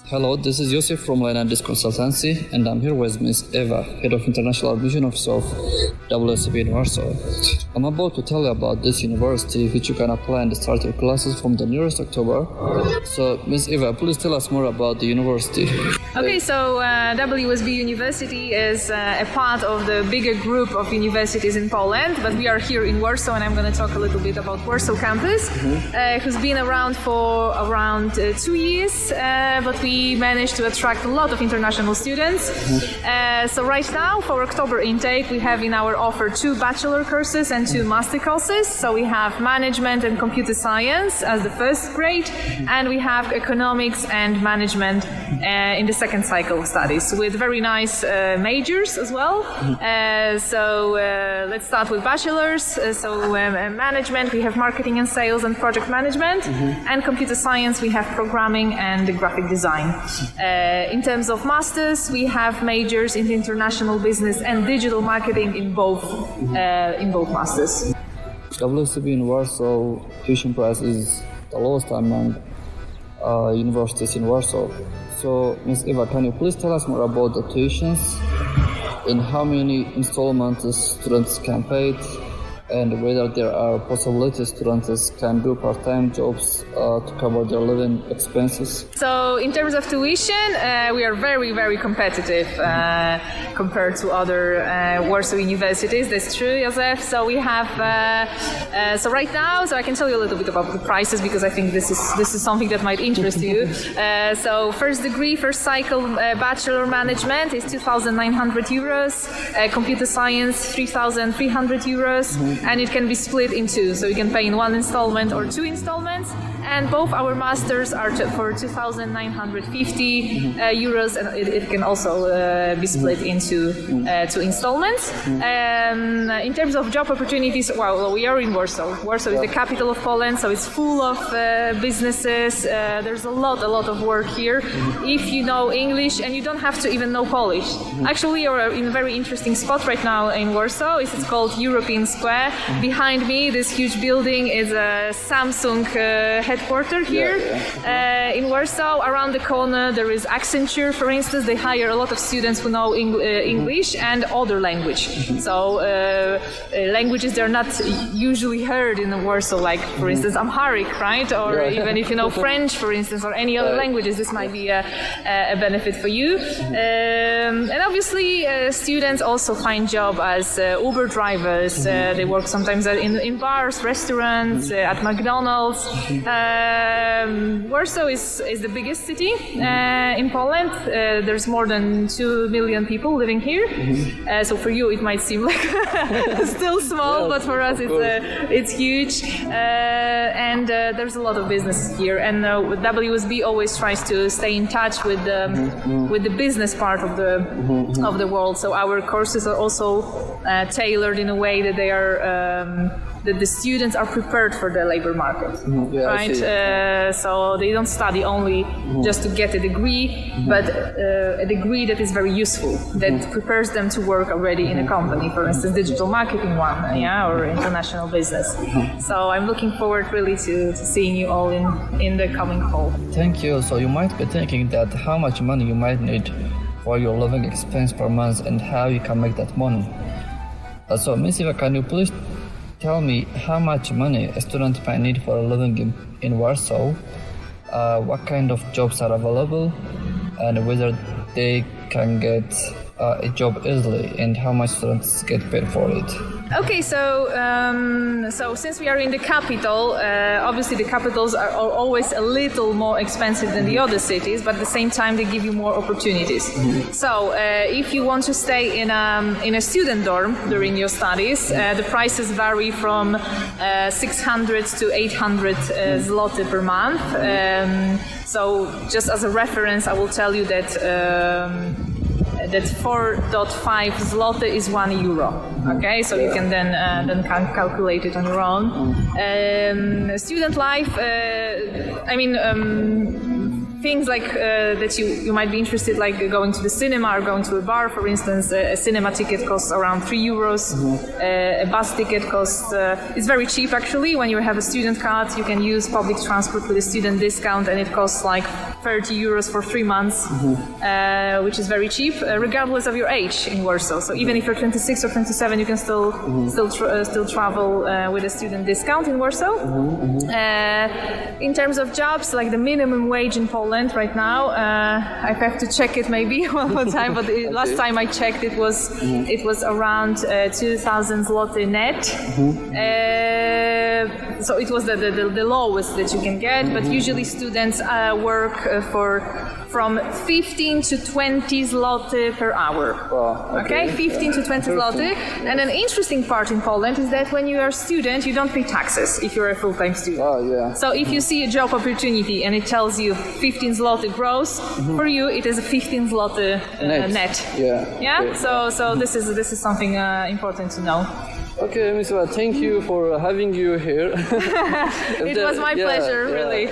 Hello, this is Yosef from Landline Consultancy, and I'm here with Ms. Eva, Head of International Admission Office of WSB in Warsaw. I'm about to tell you about this university, which you can apply and start your classes from the nearest October. So, Ms. Eva, please tell us more about the university. Okay, so WSB University is a part of the bigger group of universities in Poland, but we are here in Warsaw, and I'm going to talk a little bit about Warsaw campus, who's been around for around 2 years, but we managed to attract a lot of international students. So right now, for October intake, we have in our offer 2 bachelor courses and 2 master courses. So we have management and computer science as the first grade, and we have economics and management in the second cycle of studies with very nice majors as well. Let's start with bachelors. Management, we have marketing and sales and project management, and computer science, we have programming and graphic design. In terms of masters, we have majors in international business and digital marketing in both masters. WSB in Warsaw tuition price is the lowest among universities in Warsaw. So, Ms. Eva, can you please tell us more about the tuitions and how many installments students can pay, and whether there are possibilities students can do part-time jobs to cover their living expenses? So in terms of tuition, we are very, very competitive compared to other Warsaw universities. That's true, Josef. So we have, so right now, so I can tell you a little bit about the prices because I think this is something that might interest you. So first degree, first cycle bachelor management is 2,900 euros, computer science 3,300 euros. And it can be split in 2, so you can pay in 1 installment or 2 installments. And both our masters are for 2,950 euros, and it can also be split into 2 installments. In terms of job opportunities, well, we are in Warsaw. Warsaw is the capital of Poland, so it's full of businesses. There's a lot of work here. If you know English, and you don't have to even know Polish. Actually, you're in a very interesting spot right now in Warsaw. It's called European Square. Behind me, this huge building is a Samsung headquarters here in Warsaw. Around the corner, there is Accenture, for instance. They hire a lot of students who know English and other language. So languages they're not usually heard in Warsaw, like, for instance, Amharic, right? Or even if you know French, for instance, or any other languages, this might be a benefit for you. And obviously, students also find job as Uber drivers. They work sometimes in bars, restaurants, at McDonald's. Warsaw is the biggest city in Poland. There's more than 2 million people living here. So for you, it might seem like still small, but for us, it's huge. And there's a lot of business here. And WSB always tries to stay in touch with the business part of the world. So our courses are also tailored in a way that they are that the students are prepared for the labor market, right? So they don't study only just to get a degree, but a degree that is very useful, that prepares them to work already in a company, for instance, digital marketing one, or international business. So I'm looking forward really to seeing you all in the coming fall. Thank you. So you might be thinking that how much money you might need for your living expense per month and how you can make that money. So Ms. Eva, can you please tell me how much money a student might need for a living in Warsaw, what kind of jobs are available, and whether they can get a job easily, and how much students get paid for it? Okay, so since we are in the capital, obviously the capitals are always a little more expensive than the other cities, but at the same time they give you more opportunities. So if you want to stay in a student dorm during your studies, the prices vary from 600 to 800 zloty per month. So just as a reference, I will tell you that 4.5 zloty is €1. Okay, so you can then calculate it on your own. Student life, things like that you might be interested, like going to the cinema or going to a bar, for instance. A cinema ticket costs around €3. A bus ticket costs, it's very cheap actually. When you have a student card, you can use public transport with a student discount, and it costs like 30 euros for 3 months, which is very cheap, regardless of your age in Warsaw. So even if you're 26 or 27, you can still travel with a student discount in Warsaw. In terms of jobs, like the minimum wage in Poland right now, I have to check it maybe one more time, but last time I checked, it was around 2,000 zloty net. So it was the lowest that you can get, but usually students work from 15 to 20 zloty per hour. Wow, okay, 15 to 20 zloty. And an interesting part in Poland is that when you are a student, you don't pay taxes if you're a full-time student. Oh, yeah. So if you see a job opportunity and it tells you 15 zloty gross, for you it is a 15 zloty net. Yeah. Yeah. Okay. So this is something important to know. Okay, Ms. Eva, thank you for having you here. It was my pleasure, really.